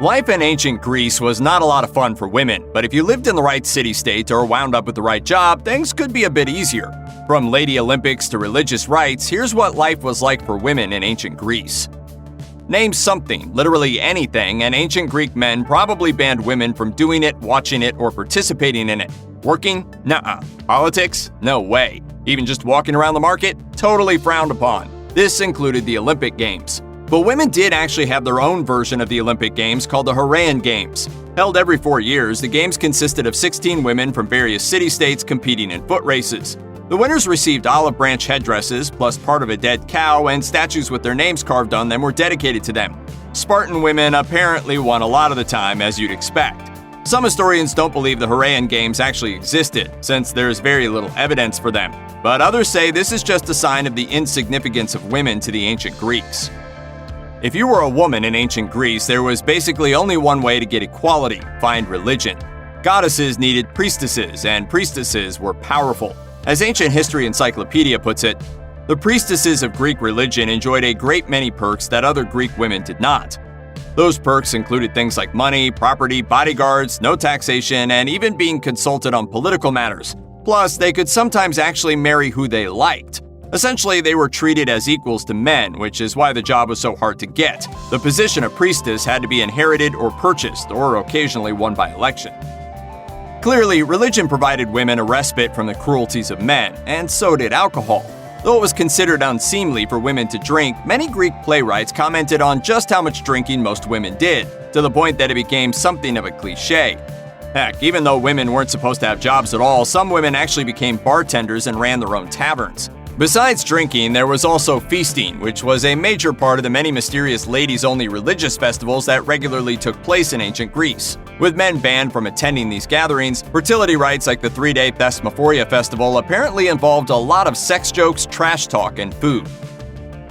Life in ancient Greece was not a lot of fun for women, but if you lived in the right city-state or wound up with the right job, things could be a bit easier. From Lady Olympics to religious rites, here's what life was like for women in ancient Greece. Name something, literally anything, and ancient Greek men probably banned women from doing it, watching it, or participating in it. Working? Nuh-uh. Politics? No way. Even just walking around the market? Totally frowned upon. This included the Olympic Games. But women did actually have their own version of the Olympic Games called the Heraean Games. Held every 4 years, the games consisted of 16 women from various city-states competing in foot races. The winners received olive branch headdresses, plus part of a dead cow, and statues with their names carved on them were dedicated to them. Spartan women apparently won a lot of the time, as you'd expect. Some historians don't believe the Heraean Games actually existed, since there's very little evidence for them. But others say this is just a sign of the insignificance of women to the ancient Greeks. If you were a woman in ancient Greece, there was basically only one way to get equality: find religion. Goddesses needed priestesses, and priestesses were powerful. As Ancient History Encyclopedia puts it, the priestesses of Greek religion enjoyed a great many perks that other Greek women did not. Those perks included things like money, property, bodyguards, no taxation, and even being consulted on political matters. Plus, they could sometimes actually marry who they liked. Essentially, they were treated as equals to men, which is why the job was so hard to get. The position of priestess had to be inherited or purchased, or occasionally won by election. Clearly, religion provided women a respite from the cruelties of men, and so did alcohol. Though it was considered unseemly for women to drink, many Greek playwrights commented on just how much drinking most women did, to the point that it became something of a cliché. Heck, even though women weren't supposed to have jobs at all, some women actually became bartenders and ran their own taverns. Besides drinking, there was also feasting, which was a major part of the many mysterious ladies-only religious festivals that regularly took place in ancient Greece. With men banned from attending these gatherings, fertility rites like the 3-day Thesmophoria festival apparently involved a lot of sex jokes, trash talk, and food.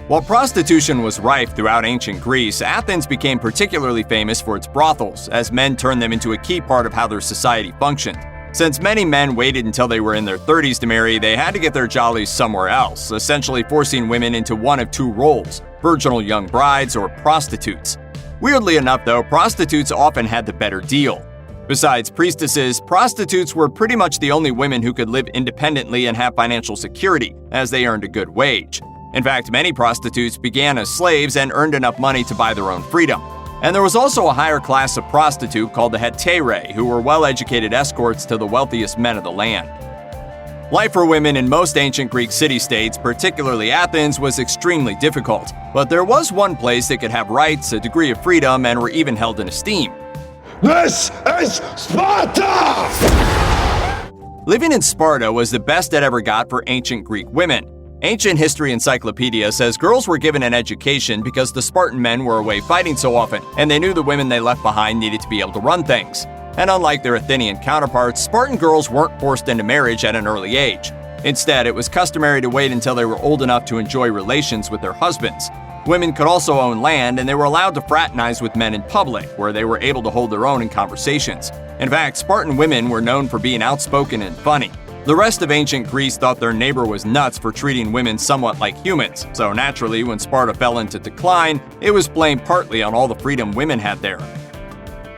While prostitution was rife throughout ancient Greece, Athens became particularly famous for its brothels, as men turned them into a key part of how their society functioned. Since many men waited until they were in their 30s to marry, they had to get their jollies somewhere else, essentially forcing women into one of two roles: virginal young brides or prostitutes. Weirdly enough, though, prostitutes often had the better deal. Besides priestesses, prostitutes were pretty much the only women who could live independently and have financial security, as they earned a good wage. In fact, many prostitutes began as slaves and earned enough money to buy their own freedom. And there was also a higher class of prostitute called the hetairai, who were well-educated escorts to the wealthiest men of the land. Life for women in most ancient Greek city-states, particularly Athens, was extremely difficult. But there was one place that could have rights, a degree of freedom, and were even held in esteem. This is Sparta! Living in Sparta was the best it ever got for ancient Greek women. Ancient History Encyclopedia says girls were given an education because the Spartan men were away fighting so often, and they knew the women they left behind needed to be able to run things. And unlike their Athenian counterparts, Spartan girls weren't forced into marriage at an early age. Instead, it was customary to wait until they were old enough to enjoy relations with their husbands. Women could also own land, and they were allowed to fraternize with men in public, where they were able to hold their own in conversations. In fact, Spartan women were known for being outspoken and funny. The rest of ancient Greece thought their neighbor was nuts for treating women somewhat like humans, so naturally, when Sparta fell into decline, it was blamed partly on all the freedom women had there.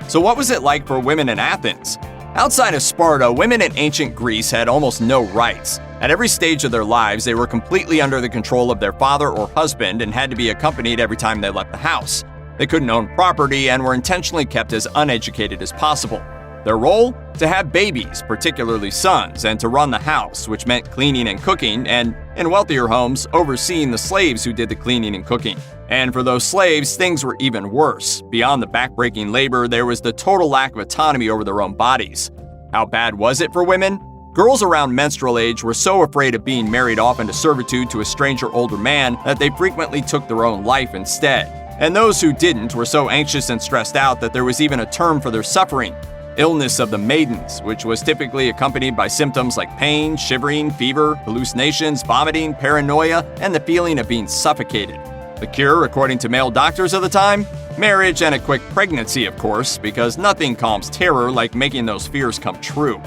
So what was it like for women in Athens? Outside of Sparta, women in ancient Greece had almost no rights. At every stage of their lives, they were completely under the control of their father or husband and had to be accompanied every time they left the house. They couldn't own property and were intentionally kept as uneducated as possible. Their role? To have babies, particularly sons, and to run the house, which meant cleaning and cooking, and, in wealthier homes, overseeing the slaves who did the cleaning and cooking. And for those slaves, things were even worse. Beyond the backbreaking labor, there was the total lack of autonomy over their own bodies. How bad was it for women? Girls around menstrual age were so afraid of being married off into servitude to a stranger older man that they frequently took their own life instead. And those who didn't were so anxious and stressed out that there was even a term for their suffering: illness of the maidens, which was typically accompanied by symptoms like pain, shivering, fever, hallucinations, vomiting, paranoia, and the feeling of being suffocated. The cure, according to male doctors of the time? Marriage and a quick pregnancy, of course, because nothing calms terror like making those fears come true.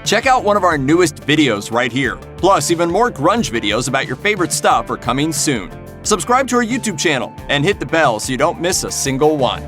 Check out one of our newest videos right here. Plus, even more grunge videos about your favorite stuff are coming soon. Subscribe to our YouTube channel and hit the bell so you don't miss a single one.